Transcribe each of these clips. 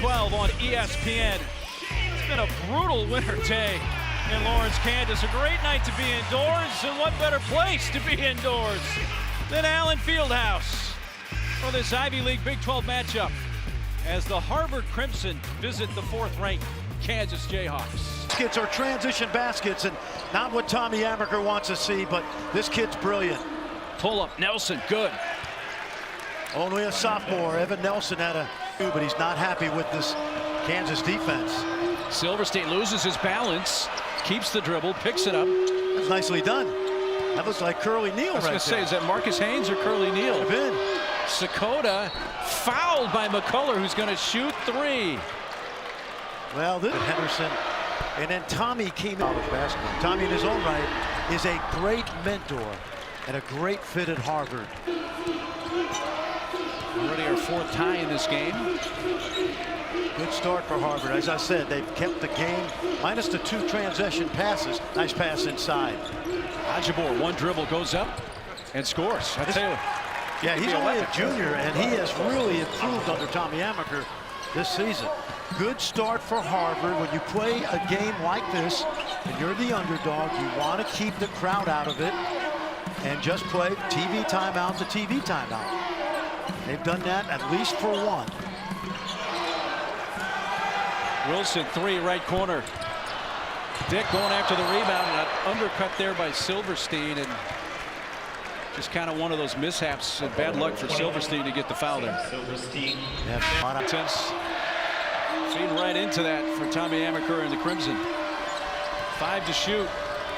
12 on ESPN. It's been a brutal winter day in Lawrence, Kansas. A great night to be indoors, and what better place to be indoors than Allen Fieldhouse for this Ivy League Big 12 matchup as the Harvard Crimson visit the 4th-ranked Kansas Jayhawks. Baskets are transition baskets, and not what Tommy Amaker wants to see, but this kid's brilliant. Pull up, Nelson, good. Only a sophomore. Evan Nelson had a but he's not happy with this Kansas defense. Silverstein loses his balance, keeps the dribble, picks it up. That's nicely done. That looks like Curly Neal. I was going to say, is that Marcus Haynes or Curly Neal? Could have been. Sakota fouled by McCullough, who's going to shoot 3. Well, this Henderson, and then Tommy came out of basketball. Tommy, in his own right, is a great mentor and a great fit at Harvard. Already our 4th tie in this game. Good start for Harvard. As I said, they've kept the game minus the 2 transition passes. Nice pass inside. Ajibor, 1 dribble, goes up and scores. I tell you, yeah, he's only a junior, and he has really improved under Tommy Amaker this season. Good start for Harvard. When you play a game like this and you're the underdog, you want to keep the crowd out of it and just play TV timeout to TV timeout. They've done that at least for 1. Wilson, 3, right corner. Dick going after the rebound, and an undercut there by Silverstein, and just kind of one of those mishaps and bad luck for Silverstein to get the foul there. Yeah, intense. Feeding right into that for Tommy Amaker and the Crimson. 5 to shoot.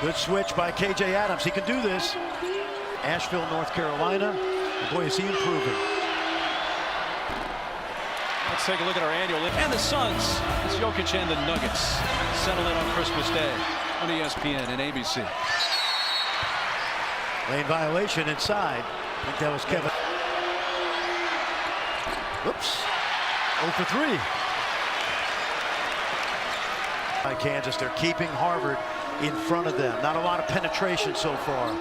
Good switch by KJ Adams. He can do this. Asheville, North Carolina. And boy, is he improving. Let's take a look at our annual. And the Suns, it's Jokic and the Nuggets settle in on Christmas Day on ESPN and ABC. Lane violation inside. I think that was Kevin. Whoops. 0 for 3. By Kansas, they're keeping Harvard in front of them. Not a lot of penetration so far.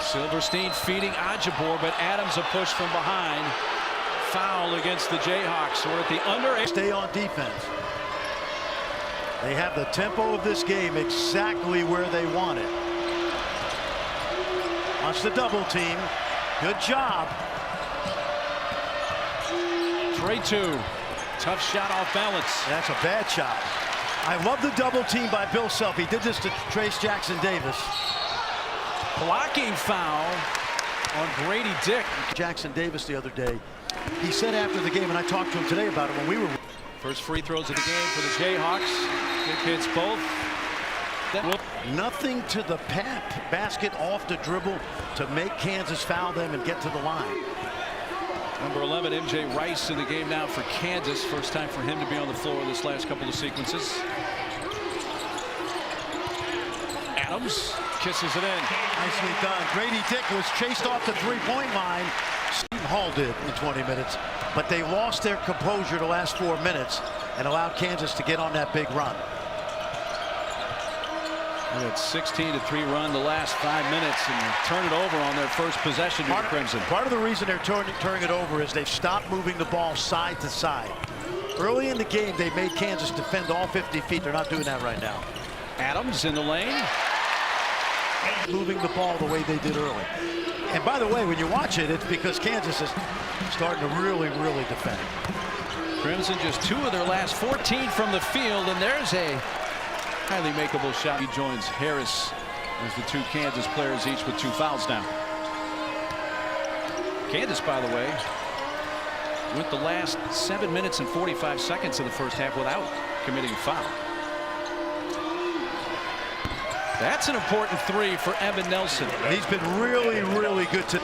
Silverstein feeding Ajibor, but Adams a push from behind. Foul against the Jayhawks. We're at the under. Stay on defense. They have the tempo of this game exactly where they want it. Watch the double team. Good job. 3-2. Tough shot off balance. That's a bad shot. I love the double team by Bill Self. He did this to Trace Jackson Davis. Blocking foul on Grady Dick. Jackson Davis the other day. He said after the game, and I talked to him today about it when we were. First free throws of the game for the Jayhawks. Good hits both. Nothing to the basket off the dribble to make Kansas foul them and get to the line. Number 11, MJ Rice in the game now for Kansas. First time for him to be on the floor this last couple of sequences. Adams kisses it in. Nicely done. Grady Dick was chased off the 3-point line. Steve Hall did in 20 minutes, but they lost their composure the last 4 minutes and allowed Kansas to get on that big run. And it's 16-3 run the last 5 minutes, and turn it over on their first possession to the Crimson. Part of the reason they're turning it over is they've stopped moving the ball side to side. Early in the game, they made Kansas defend all 50 feet. They're not doing that right now. Adams in the lane. Moving the ball the way they did early. And by the way, when you watch it, it's because Kansas is starting to really defend. Crimson just 2 of their last 14 from the field, and there's a highly makeable shot. He joins Harris as the 2 Kansas players, each with 2 fouls now. Kansas, by the way, went the last 7 minutes and 45 seconds of the first half without committing a foul. That's an important 3 for Evan Nelson. He's been really good to.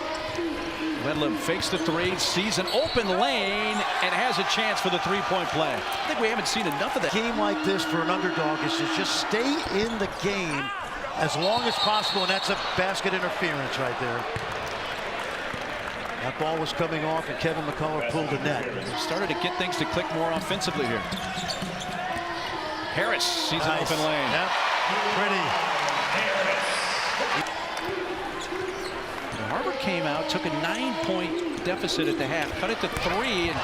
Bedlam fakes the 3, sees an open lane, and has a chance for the 3-point play. I think we haven't seen enough of that. A game like this for an underdog is to just stay in the game as long as possible, and that's a basket interference right there. That ball was coming off, and Kevin McCullough pulled the net. Started to get things to click more offensively here. Harris sees an open lane. Yep. Pretty. Harvard came out, took a 9-point deficit at the half, cut it to 3, and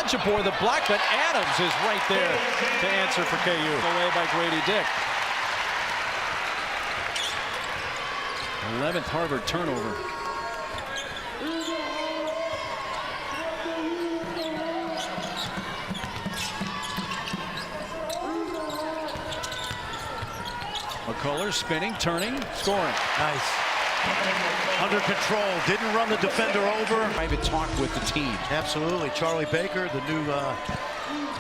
Ajibor the block, but Adams is right there to answer for KU. Away by Grady Dick. 11th Harvard turnover. McCullough spinning, turning, scoring. Nice. Under control, didn't run the defender over. Private talk with the team. Absolutely. Charlie Baker, the new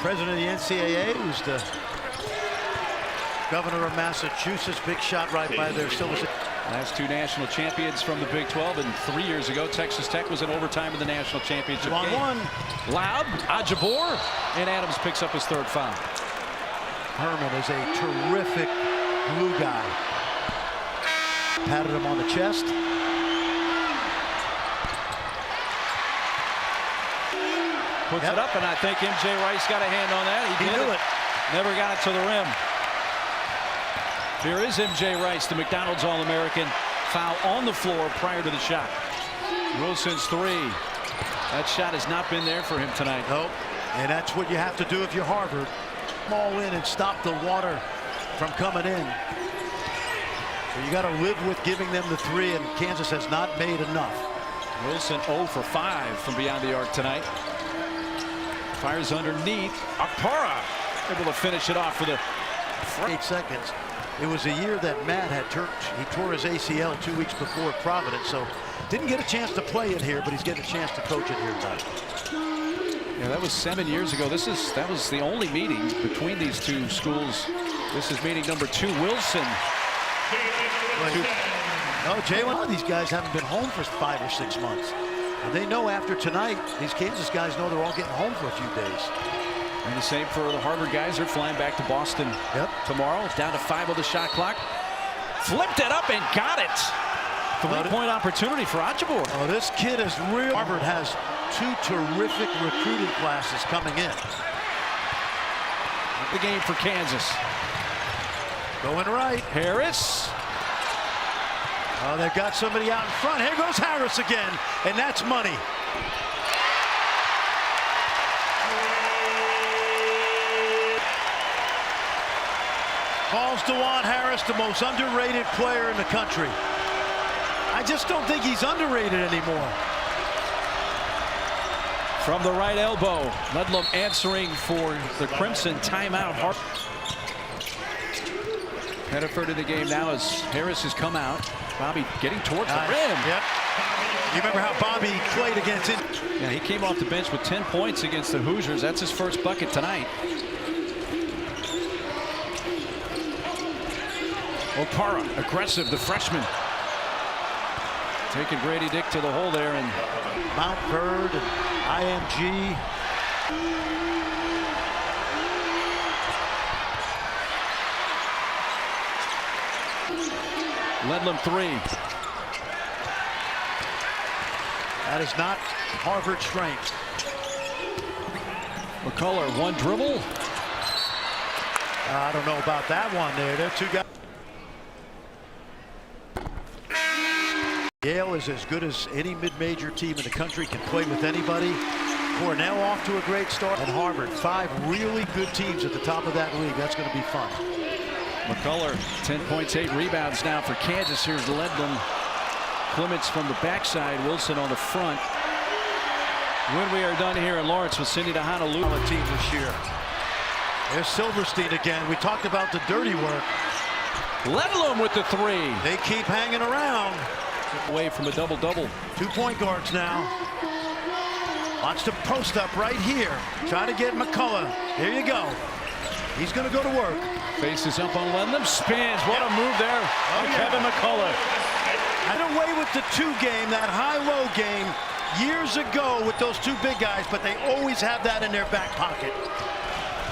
president of the NCAA, who's the governor of Massachusetts. Big shot right by there. Still was Last two national champions from the Big 12, and 3 years ago, Texas Tech was in overtime in the national championship game. 1-1. Loud, Ajibor, and Adams picks up his third foul. Herman is a terrific glue guy. Patted him on the chest. Puts it up, and I think MJ Rice got a hand on that. He did knew it. Never got it to the rim. Here is MJ Rice, the McDonald's All-American. Foul on the floor prior to the shot. Wilson's three. That shot has not been there for him tonight. Nope. And that's what you have to do if you're Harvard. Ball in and stop the water from coming in. So you got to live with giving them the three, and Kansas has not made enough. Wilson 0 for 5 from beyond the arc tonight. Fires underneath. Akpara able to finish it off for the 8 seconds. It was a year that Matt had tore his ACL 2 weeks before at Providence, so didn't get a chance to play it here, but he's getting a chance to coach it here tonight. Yeah, that was 7 years ago. That was the only meeting between these two schools. This is meeting number 2. Wilson. No, Jay, a lot of these guys haven't been home for 5 or 6 months. And they know after tonight, these Kansas guys know they're all getting home for a few days. And the same for the Harvard guys. They're flying back to Boston tomorrow. Down to 5 on the shot clock. Flipped it up and got it. 3-point opportunity for Ajibor. Oh, this kid is real. Harvard has 2 terrific recruiting classes coming in. The game for Kansas. Going right. Harris. Oh, they've got somebody out in front. Here goes Harris again, and that's money. Calls DeJuan Harris the most underrated player in the country. I just don't think he's underrated anymore. From the right elbow, Ludlam answering for the Crimson timeout. Pettiford in the game now as Harris has come out. Bobby getting towards the rim. Yep. You remember how Bobby played against it? Yeah, he came off the bench with 10 points against the Hoosiers. That's his first bucket tonight. Okpara, aggressive, the freshman. Taking Grady Dick to the hole there, and Mount Bird and IMG. Ludlam 3. That is not Harvard's strength. McCullough, one dribble. I don't know about that one there. They're 2 guys. Yale is as good as any mid-major team in the country, can play with anybody. Cornell off to a great start. And Harvard, 5 really good teams at the top of that league. That's going to be fun. McCullough, 10 points, 8 rebounds now for Kansas. Here's Ludlam. Clements from the backside, Wilson on the front. When we are done here in Lawrence, we'll send you to Honolulu. Team this year. There's Silverstein again. We talked about the dirty work. Ludlam with the 3. They keep hanging around. Away from a double-double. 2 point guards now. Wants to post up right here. Try to get McCullough. Here you go. He's going to go to work. Faces up on Ludlam. Spins. What a move there. Kevin McCullough. Had away with the 2 game, that high-low game, years ago with those 2 big guys, but they always have that in their back pocket.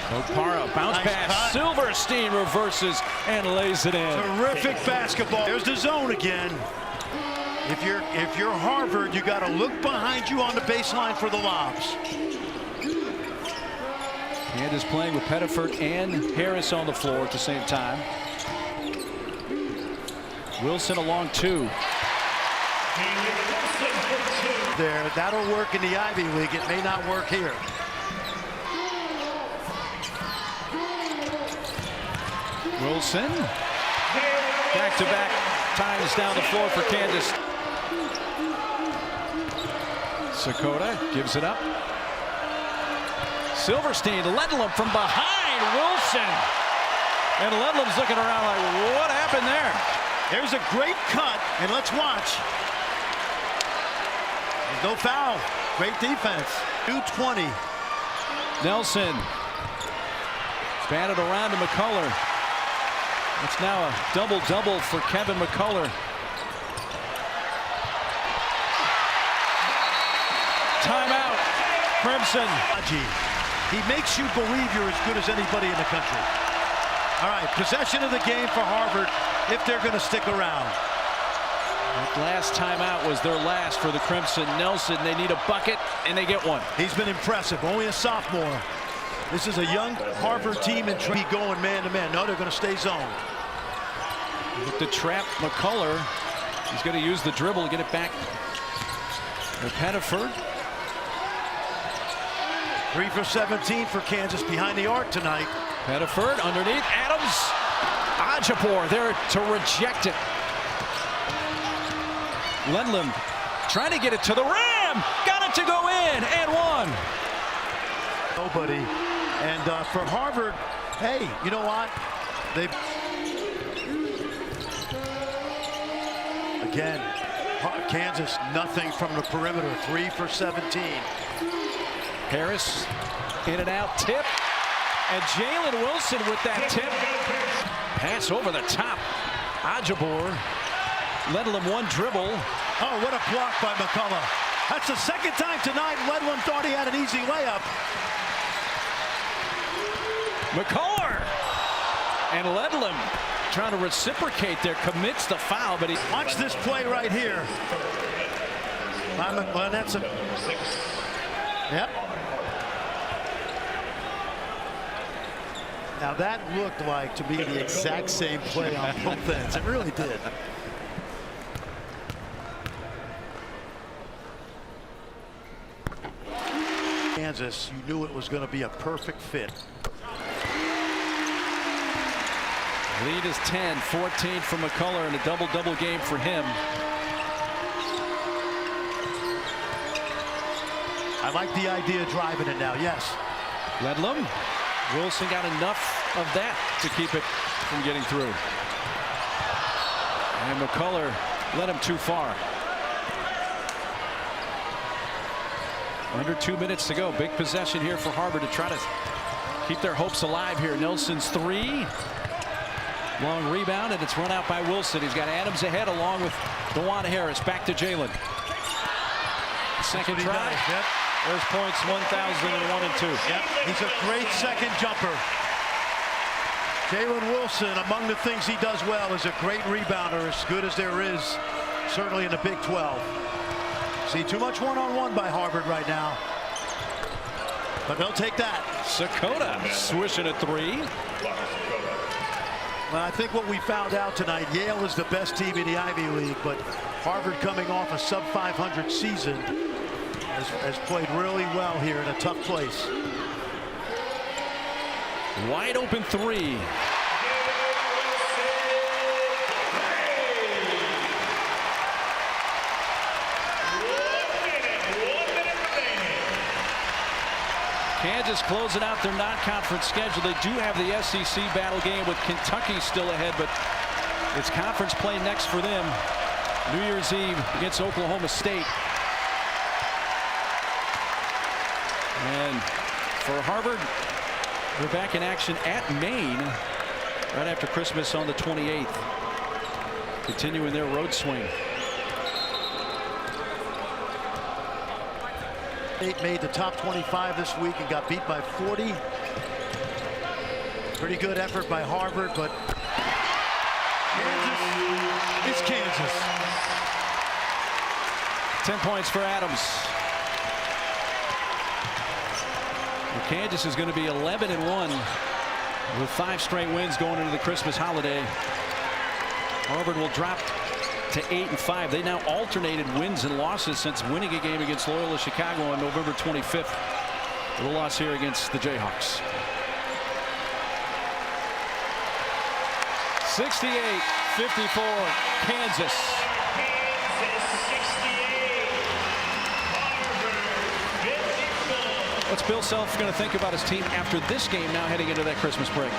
Okpara, bounce pass. Cut. Silverstein reverses and lays it in. Terrific basketball. There's the zone again. If you're Harvard, you got to look behind you on the baseline for the lobs. Kansas playing with Pettiford and Harris on the floor at the same time. Wilson along 2. There, that'll work in the Ivy League. It may not work here. Wilson. Back-to-back times down the floor for Kansas. Sakota gives it up. Silverstein, Ledlum from behind Wilson. And Ledlum's looking around like, what happened there? There's a great cut, and let's watch. There's no foul. Great defense. 220. Nelson. Batted around to McCullough. It's now a double-double for Kevin McCullough. Timeout. Crimson. He makes you believe you're as good as anybody in the country. All right, possession of the game for Harvard if they're going to stick around. That last timeout was their last for the Crimson. Nelson, they need a bucket, and they get one. He's been impressive. Only a sophomore. This is a young Harvard team and be going man-to-man. No, they're going to stay zone. Look to trap McCullough. He's going to use the dribble to get it back to Pettiford. 3 for 17 for Kansas behind the arc tonight. Pettiford underneath. Adams. Ajapor there to reject it. Ledlum trying to get it to the rim. Got it to go in and one. Nobody. And for Harvard, hey, you know what? Again, Kansas, nothing from the perimeter. 3 for 17. Harris in and out tip. And Jalen Wilson with that tip. Pass over the top. Ajapor. Ledlum one dribble. Oh, what a block by McCullough. That's the second time tonight Ledlum thought he had an easy layup. McCullough And Ledlum trying to reciprocate there, commits the foul, but he... Watch this play right here. Well, that's a... Yep. Now that looked like to be the exact same play on both ends. It really did. Kansas, you knew it was going to be a perfect fit. Lead is 10, 14 for McCullough, and a double-double game for him. I like the idea of driving it now, yes. Ledlum. Wilson got enough of that to keep it from getting through. And McCullough led him too far. Under 2 minutes to go. Big possession here for Harvard to try to keep their hopes alive here. Nelson's three. Long rebound, and it's run out by Wilson. He's got Adams ahead along with DeJuan Harris. Back to Jalen. Second try. Yep. There's points 1,001 and 2. Yep. He's a great second jumper. Jalen Wilson, among the things he does well, is a great rebounder, as good as there is, certainly in the Big 12. See too much one-on-one by Harvard right now. But they'll take that. Sakota swishing a three. Well, I think what we found out tonight, Yale is the best team in the Ivy League, but Harvard, coming off a sub-500 season, has played really well here in a tough place. Wide open three. Kansas closing out their non-conference schedule. They do have the SEC battle game with Kentucky still ahead, but it's conference play next for them. New Year's Eve against Oklahoma State. And for Harvard, they're back in action at Maine right after Christmas on the 28th. Continuing their road swing. State made the top 25 this week and got beat by 40. Pretty good effort by Harvard, but Kansas is Kansas. 10 points for Adams. Well, Kansas is going to be 11-1 with 5 straight wins going into the Christmas holiday. Harvard will drop to 8-5. They now alternated wins and losses since winning a game against Loyola Chicago on November 25th. The loss here against the Jayhawks. 68-54, Kansas. What's Bill Self going to think about his team after this game now heading into that Christmas break?